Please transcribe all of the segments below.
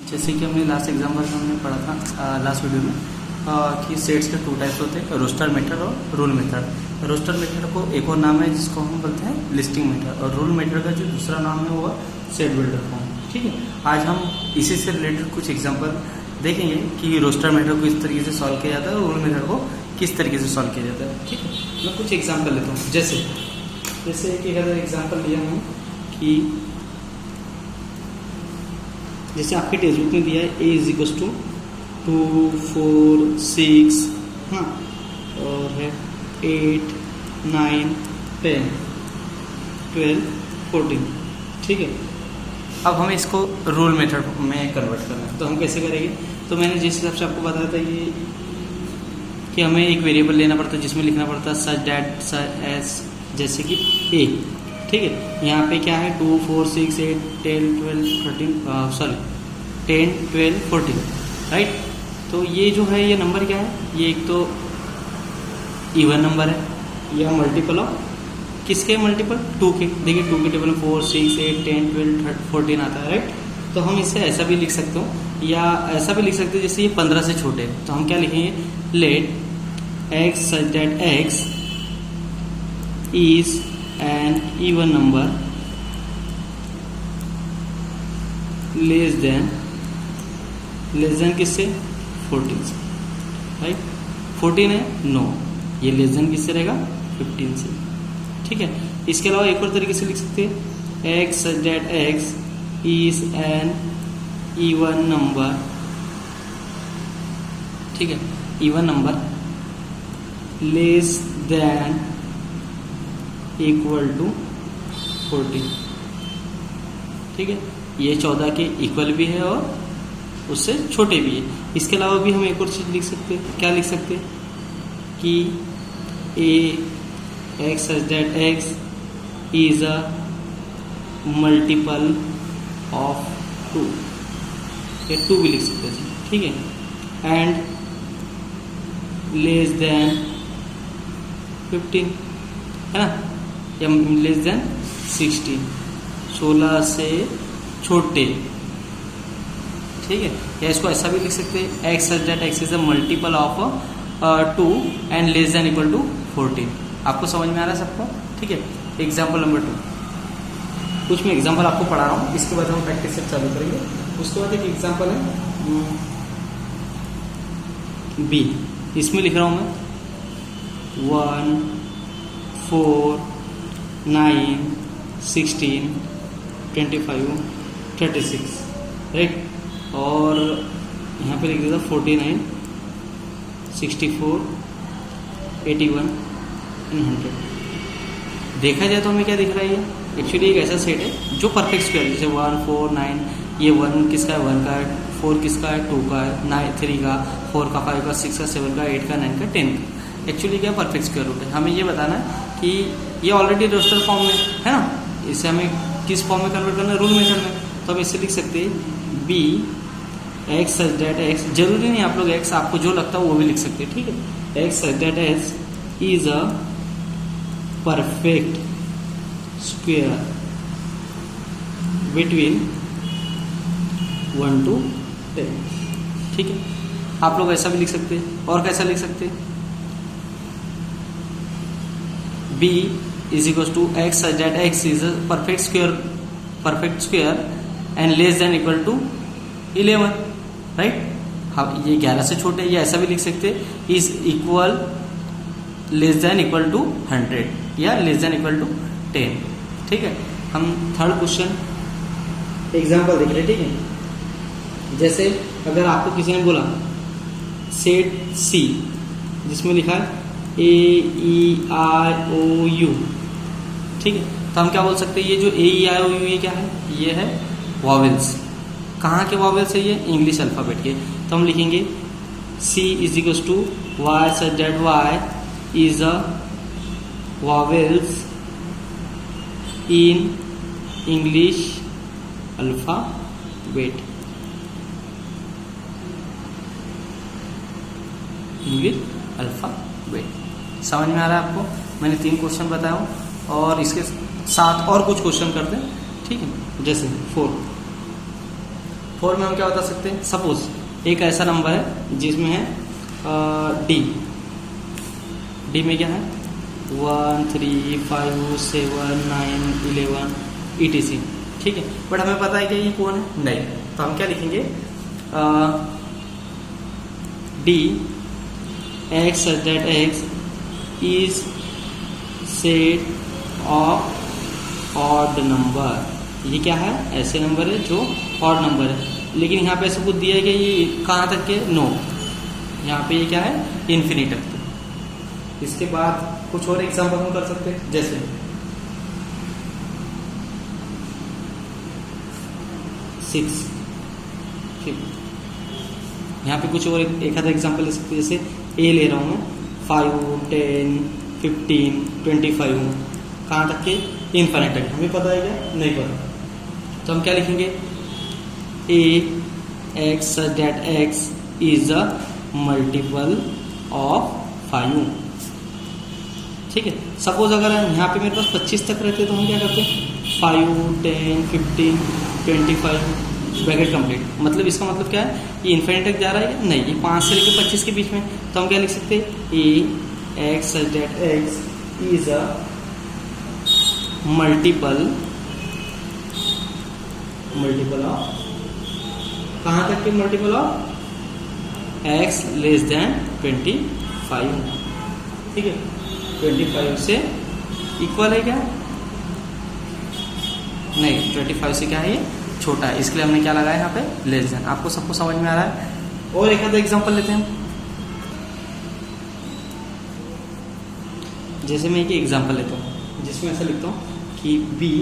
जैसे कि हमने लास्ट एग्जाम्पल में हमने पढ़ा था लास्ट वीडियो में कि सेट्स के 2 टाइप्स होते हैं, रोस्टर मेथड और रूल मेथड। रोस्टर मेथड को एक और नाम है जिसको हम बोलते हैं लिस्टिंग मेथड, और रूल मेथड का जो दूसरा नाम है वो सेट बिल्डर फॉर्म। ठीक है, आज हम इसी से रिलेटेड कुछ एग्जाम्पल देखेंगे कि रोस्टर मेथड को इस तरीके से सॉल्व किया जाता है और रूल मेथड को किस तरीके से सॉल्व किया जाता है। ठीक है, मैं कुछ एग्जाम्पल लेता हूँ। जैसे एक अगर एग्जाम्पल लिया हूँ कि जैसे आपके टेक्स्ट बुक में दिया है ए इज इक्वल टू 2, 4, 6, हाँ, और है 8, 9, 10, 12, 14। ठीक है, अब हमें इसको रूल मेथड में कन्वर्ट करना है, तो हम कैसे करेंगे? तो मैंने जिस हिसाब से आपको बताया था ये कि हमें एक वेरिएबल लेना पड़ता है जिसमें लिखना पड़ता है सच दैट सच एज, जैसे कि ए। ठीक है, यहाँ पे क्या है 2, 4, 6, 8, 10, 12, 14, राइट। तो ये जो है ये नंबर क्या है? ये एक तो इवन नंबर है या मल्टीपल ऑफ किसके? मल्टीपल 2 के। देखिए 2 के टेबल में 4, 6, 8, 10, 12, 14 आता है, राइट। तो हम इसे ऐसा भी लिख सकते हो या ऐसा भी लिख सकते हैं जैसे ये 15 से छोटे है, तो हम क्या लिखेंगे? Let x such that x is an even number less than किससे? 14 से, राइट। 14 है? नो, ये लेस देन किससे रहेगा? 15 से। ठीक है, इसके अलावा एक और तरीके से लिख सकते हैं x such that x is an even number। ठीक है, even number less than equal to 14। ठीक है, ये 14 के इक्वल भी है और उससे छोटे भी है। इसके अलावा भी हम एक और चीज लिख सकते हैं। क्या लिख सकते हैं? कि x such that x is a multiple of 2, या 2 भी लिख सकते हैं। ठीक है, एंड लेस देन 15, है ना, या लेस देन 16, 16 से छोटे। ठीक है, या इसको ऐसा भी लिख सकते हैं x such that x is a multiple of 2 and less than equal to 14। आपको समझ में आ रहा है सबको? ठीक है, एग्जाम्पल नंबर 2। कुछ मैं एग्जाम्पल आपको पढ़ा रहा हूँ, इसके बाद हम प्रैक्टिस से चालू करेंगे। उसके बाद एक एग्जाम्पल है बी, इसमें लिख रहा हूँ मैं 1, 4, 9, 16, 25, 36, राइट। और यहाँ पे लिख देता 49, 64, 81 एंड 100। देखा जाए तो हमें क्या दिख रहा है? ये एक्चुअली एक ऐसा सेट है जो परफेक्ट स्क्वायर, जैसे 1, 4, 9, ये 1 किसका है? 1 का है, 4 किसका है? 2 का है, 9 3 का, 4 का, 5 का, 6 का, 7 का, 8 का, 9 का, 10 का। एक्चुअली क्या परफेक्ट स्क्वायर रूट है। हमें ये बताना है कि ये ऑलरेडी रोस्टर फॉर्म में है ना, इसे हमें किस फॉर्म में कन्वर्ट करना है? रूल मेथड में। तो हम इससे लिख सकते हैं B x such that x, जरूरी नहीं आप लोग एक्स, आपको जो लगता है वो भी लिख सकते हैं। ठीक है, x such that x is a perfect square between 1 to 10। ठीक है, आप लोग ऐसा भी लिख सकते हैं। और कैसा लिख सकते हैं? b is equal to x such that x is a perfect square and less than equal to 11, right. हाँ, ये 11 से छोटे, या ऐसा भी लिख सकते हैं is equal less than equal to 100 या लेस देन इक्वल टू 10। ठीक है, हम थर्ड क्वेश्चन एग्जाम्पल देख रहे हैं। ठीक है, जैसे अगर आपको किसी ने बोला सेट सी, जिसमें लिखा है AEIOU, ठीक है, तो हम क्या बोल सकते हैं? ये जो AEIOU ये क्या है? ये है वॉवेल्स। कहाँ के वॉवेल्स है? ये इंग्लिश अल्फ़ाबेट के। तो हम लिखेंगे C is equal to Y such that Y is a vowels in English alphabet. English alphabet. समझ में आ रहा है आपको? मैंने 3 क्वेश्चन बताया हूँ और इसके साथ और कुछ क्वेश्चन करते हैं। ठीक है, जैसे 4 4 में हम क्या बता सकते हैं, सपोज एक ऐसा नंबर है जिसमें है डी में क्या है 1 3 5 7 9 11 etc, ठीक है। बट हमें पता है कि ये कौन है, नहीं, तो हम क्या लिखेंगे D x such that x is set of odd number. ये क्या है, ऐसे नंबर है जो ऑड नंबर है, लेकिन यहाँ पे ऐसे कुछ दिया है कि ये कहाँ तक के, नो, यहाँ पे ये क्या है इन्फिनिट तक। इसके बाद कुछ और एग्जांपल हम कर सकते हैं, जैसे 6, यहाँ पे कुछ और एक आधा एग्जांपल ले सकते हैं, जैसे ए ले रहा हूँ मैं 5 10 15 25, कहाँ तक के, इनफाइनाइट तक। हमें पता है क्या, नहीं पता, तो हम क्या लिखेंगे A x such that x is a multiple of 5, ठीक है। सपोज अगर यहाँ पे मेरे पास 25 तक रहते तो हम क्या करते हैं 5 10 15 25 ब्रैकेट कंप्लीट, मतलब इसका मतलब क्या है, ये इन्फिनिट तक जा रहा है, नहीं, ये 5 से लेकर 25 के बीच में, तो हम क्या लिख सकते हैं A x such that x is a multiple of, कहाँ तक के multiple of x less than 25, ठीक है। 25 से इक्वल है क्या, नहीं, 25 से क्या है, ये छोटा है, इसके लिए हमने क्या लगाया यहाँ पे लेस देन। आपको सबको समझ में आ रहा है। और एक आधा एग्जांपल लेते हैं, जैसे मैं एक एग्जांपल लेता हूँ जिसमें ऐसा लिखता हूँ कि बी,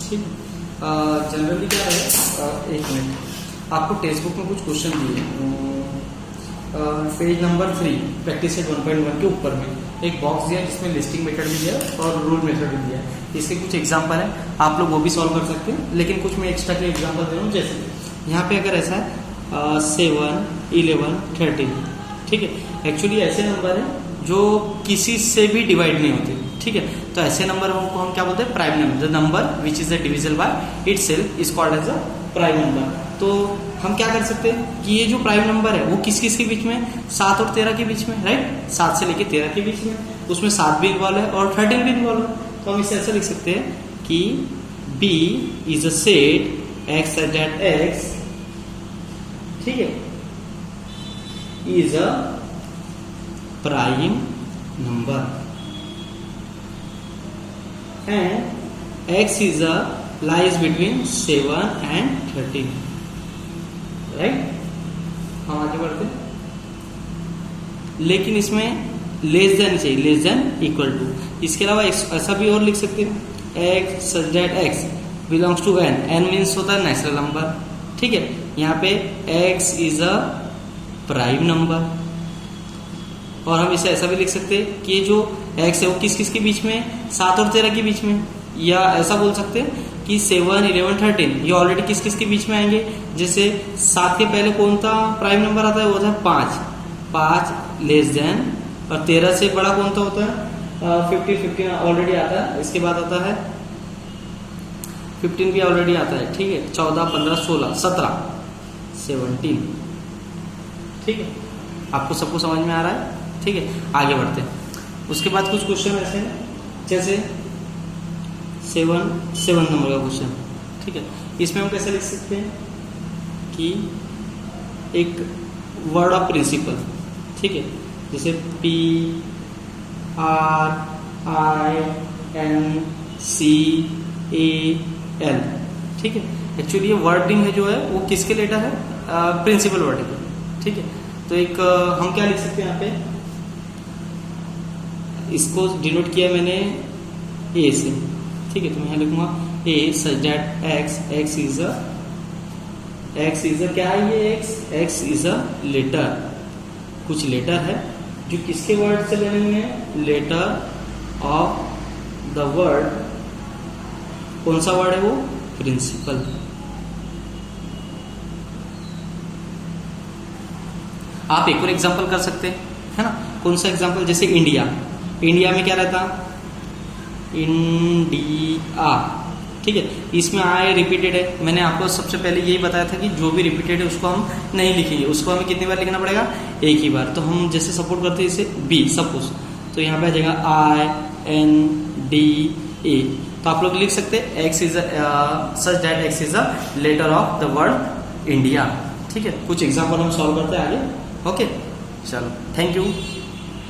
ठीक, जनरली क्या है, एक मिनट, आपको टेक्स्ट बुक में कुछ क्वेश्चन दिए, पेज नंबर 3 प्रैक्टिस सेट 1.1 के ऊपर में एक बॉक्स दिया जिसमें लिस्टिंग मेथड भी दिया और रूल मेथड भी दिया है। इसके कुछ एग्जांपल हैं, आप लोग वो भी सॉल्व कर सकते हैं, लेकिन कुछ मैं एक्स्ट्रा के एग्जांपल दे रहा हूँ। जैसे यहाँ पे अगर ऐसा है 7 11 13, ठीक है, एक्चुअली ऐसे नंबर है जो किसी से भी डिवाइड नहीं होते, ठीक है, तो ऐसे नंबर को हम क्या बोलते हैं, prime number. The number which is the divisible by itself is called as a prime number. तो हम क्या कर सकते हैं कि ये जो प्राइम नंबर है वो किस किस के बीच में, 7 और 13 के बीच में, राइट, 7 से लेके 13 के बीच में, उसमें 7 भी इन्वॉल्व है और 13 भी इन्वॉल्व है। तो हम इसे ऐसा लिख सकते हैं कि B is a set x such that x, ठीक है, is a prime number and x is a lies between 7 and 13, right. हम आगे बढ़ते हैं, लेकिन इसमें लेस देन चाहिए, लेस देन इक्वल टू। इसके अलावा ऐसा भी और लिख सकते हैं x such that x belongs to n, n means होता है नेचुरल नंबर, ठीक है। यहाँ पे x is a prime number, और हम इसे ऐसा भी लिख सकते हैं कि ये जो x है वो किस किस के बीच में, 7 और 13 के बीच में, या ऐसा बोल सकते हैं कि 7 11 13 ये ऑलरेडी किस किस के बीच में आएंगे। जैसे 7 के पहले कौन सा प्राइम नंबर आता है, वो था 5 लेस देन, और 13 से बड़ा कौन सा होता है 15 ऑलरेडी आता है, इसके बाद आता है 15 भी ऑलरेडी आता है, ठीक है, 14 15 16 17 17, ठीक है। आपको सबको समझ में आ रहा है, ठीक है। आगे बढ़ते हैं, उसके बाद कुछ क्वेश्चन ऐसे हैं, जैसे 7 नंबर का क्वेश्चन, ठीक है। इसमें हम कैसे लिख सकते हैं कि एक वर्ड ऑफ प्रिंसिपल, ठीक है, जैसे PRINCAL, ठीक है। एक्चुअली ये वर्डिंग है जो है वो किसके लेटर है, प्रिंसिपल वर्ड है, ठीक है। तो एक हम क्या लिख सकते हैं यहाँ पे, इसको डिनोट किया मैंने ए से, ठीक है। तो मैं यहाँ लिखूंगा A such that x is a क्या है, ये एक्स इज अ लेटर, कुछ लेटर है जो किसके वर्ड से बने हुए हैं, लेटर ऑफ द वर्ड, कौन सा वर्ड है वो, प्रिंसिपल। आप एक और एग्जांपल कर सकते हैं, है ना। कौन सा एग्जांपल, जैसे इंडिया में क्या रहता, इंडिया, ठीक है। इसमें आई रिपीटेड है, मैंने आपको सबसे पहले यही बताया था कि जो भी रिपीटेड है उसको हम नहीं लिखेंगे, उसको हमें कितनी बार लिखना पड़ेगा, एक ही बार। तो हम जैसे सपोर्ट करते हैं इसे बी सपोज, तो यहाँ पे आ जाएगा INDA। तो आप लोग लिख सकते हैं x is such that x is a letter of the word India. ठीक है, कुछ एग्जाम्पल हम सॉल्व करते हैं आगे। ओके, चलो, थैंक यू।